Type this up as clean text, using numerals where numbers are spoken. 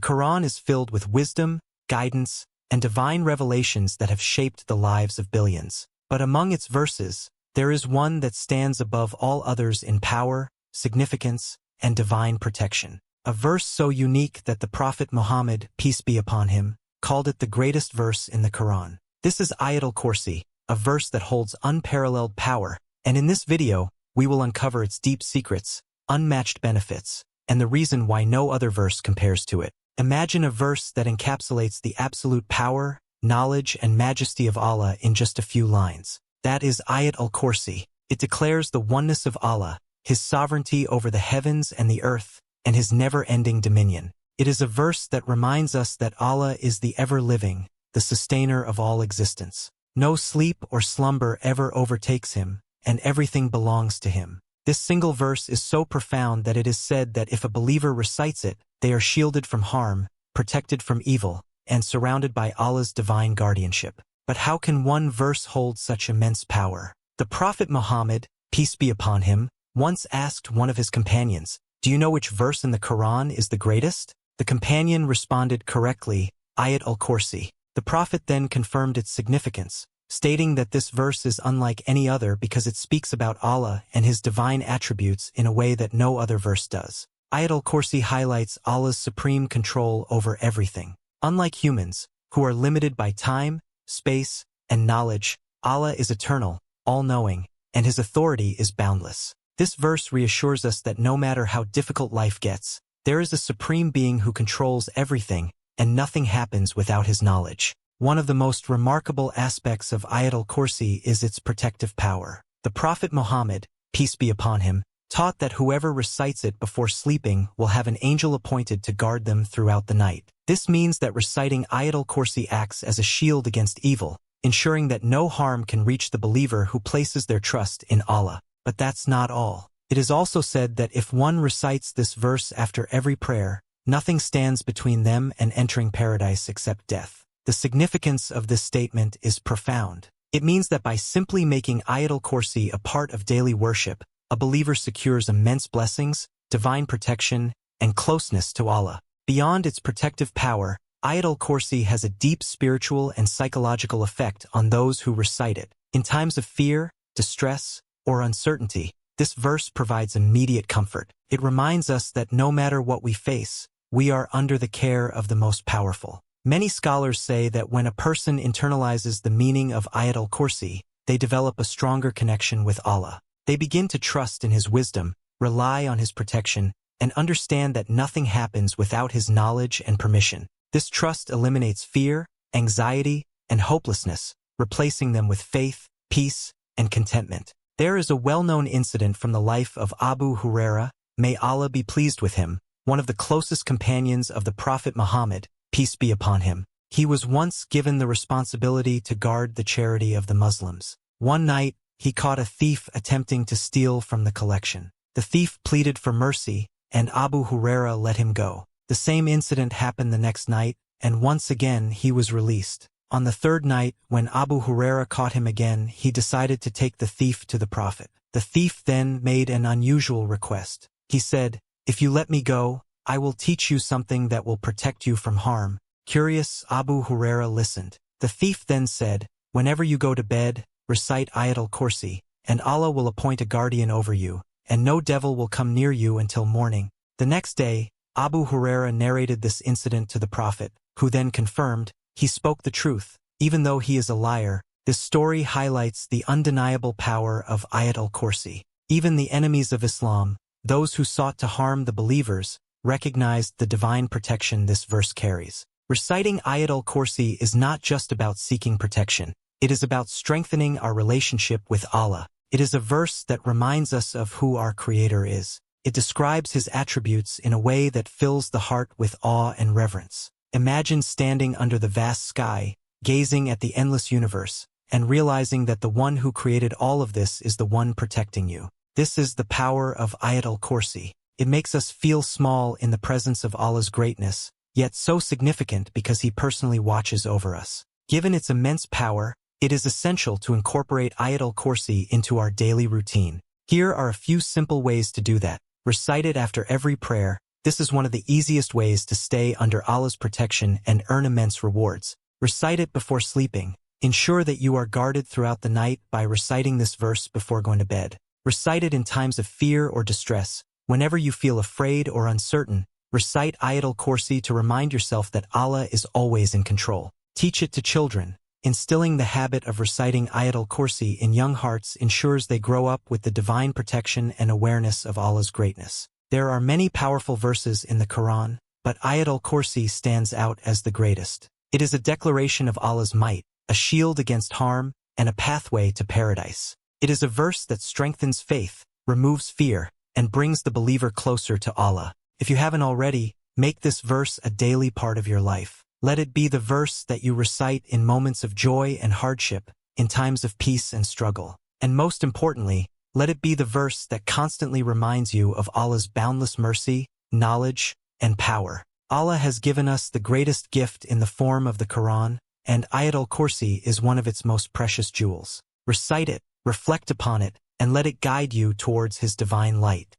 Quran is filled with wisdom, guidance, and divine revelations that have shaped the lives of billions. But among its verses, there is one that stands above all others in power, significance, and divine protection. A verse so unique that the Prophet Muhammad, peace be upon him, called it the greatest verse in the Quran. This is Ayat al-Kursi, a verse that holds unparalleled power, and in this video, we will uncover its deep secrets, unmatched benefits, and the reason why no other verse compares to it. Imagine a verse that encapsulates the absolute power, knowledge, and majesty of Allah in just a few lines. That is Ayat al-Kursi. It declares the oneness of Allah, His sovereignty over the heavens and the earth, and His never-ending dominion. It is a verse that reminds us that Allah is the ever-living, the sustainer of all existence. No sleep or slumber ever overtakes Him, and everything belongs to Him. This single verse is so profound that it is said that if a believer recites it, they are shielded from harm, protected from evil, and surrounded by Allah's divine guardianship. But how can one verse hold such immense power? The Prophet Muhammad, peace be upon him, once asked one of his companions, "Do you know which verse in the Quran is the greatest?" The companion responded correctly, Ayat al-Kursi. The Prophet then confirmed its significance, stating that this verse is unlike any other because it speaks about Allah and His divine attributes in a way that no other verse does. Ayat al-Kursi highlights Allah's supreme control over everything. Unlike humans, who are limited by time, space, and knowledge, Allah is eternal, all-knowing, and His authority is boundless. This verse reassures us that no matter how difficult life gets, there is a supreme being who controls everything, and nothing happens without His knowledge. One of the most remarkable aspects of Ayat al-Kursi is its protective power. The Prophet Muhammad, peace be upon him, taught that whoever recites it before sleeping will have an angel appointed to guard them throughout the night. This means that reciting Ayat al-Kursi acts as a shield against evil, ensuring that no harm can reach the believer who places their trust in Allah. But that's not all. It is also said that if one recites this verse after every prayer, nothing stands between them and entering paradise except death. The significance of this statement is profound. It means that by simply making Ayat al-Kursi a part of daily worship, a believer secures immense blessings, divine protection, and closeness to Allah. Beyond its protective power, Ayat al-Kursi has a deep spiritual and psychological effect on those who recite it. In times of fear, distress, or uncertainty, this verse provides immediate comfort. It reminds us that no matter what we face, we are under the care of the most powerful. Many scholars say that when a person internalizes the meaning of Ayat al-Kursi, they develop a stronger connection with Allah. They begin to trust in His wisdom, rely on His protection, and understand that nothing happens without His knowledge and permission. This trust eliminates fear, anxiety, and hopelessness, replacing them with faith, peace, and contentment. There is a well-known incident from the life of Abu Huraira, may Allah be pleased with him, one of the closest companions of the Prophet Muhammad, peace be upon him. He was once given the responsibility to guard the charity of the Muslims. One night, he caught a thief attempting to steal from the collection. The thief pleaded for mercy, and Abu Huraira let him go. The same incident happened the next night, and once again he was released. On the third night, when Abu Huraira caught him again, he decided to take the thief to the Prophet. The thief then made an unusual request. He said, "If you let me go, I will teach you something that will protect you from harm." Curious, Abu Huraira listened. The thief then said, "Whenever you go to bed, recite Ayat al-Kursi, and Allah will appoint a guardian over you, and no devil will come near you until morning." The next day, Abu Huraira narrated this incident to the Prophet, who then confirmed, he spoke the truth, even though he is a liar. This story highlights the undeniable power of Ayat al-Kursi. Even the enemies of Islam, those who sought to harm the believers, recognized the divine protection this verse carries. Reciting Ayat al-Kursi is not just about seeking protection. It is about strengthening our relationship with Allah. It is a verse that reminds us of who our Creator is. It describes His attributes in a way that fills the heart with awe and reverence. Imagine standing under the vast sky, gazing at the endless universe, and realizing that the one who created all of this is the one protecting you. This is the power of Ayat al-Kursi. It makes us feel small in the presence of Allah's greatness, yet so significant because He personally watches over us. Given its immense power, it is essential to incorporate Ayat al-Kursi into our daily routine. Here are a few simple ways to do that. Recite it after every prayer, This is one of the easiest ways to stay under Allah's protection and earn immense rewards. Recite it before sleeping. Ensure that you are guarded throughout the night by reciting this verse before going to bed. Recite it in times of fear or distress. Whenever you feel afraid or uncertain, recite Ayat al-Kursi to remind yourself that Allah is always in control. Teach it to children. Instilling the habit of reciting Ayat al-Kursi in young hearts ensures they grow up with the divine protection and awareness of Allah's greatness. There are many powerful verses in the Qur'an, but Ayat al-Kursi stands out as the greatest. It is a declaration of Allah's might, a shield against harm, and a pathway to paradise. It is a verse that strengthens faith, removes fear, and brings the believer closer to Allah. If you haven't already, make this verse a daily part of your life. Let it be the verse that you recite in moments of joy and hardship, in times of peace and struggle. And most importantly, let it be the verse that constantly reminds you of Allah's boundless mercy, knowledge, and power. Allah has given us the greatest gift in the form of the Qur'an, and Ayat al-Kursi is one of its most precious jewels. Recite it, reflect upon it, and let it guide you towards His divine light.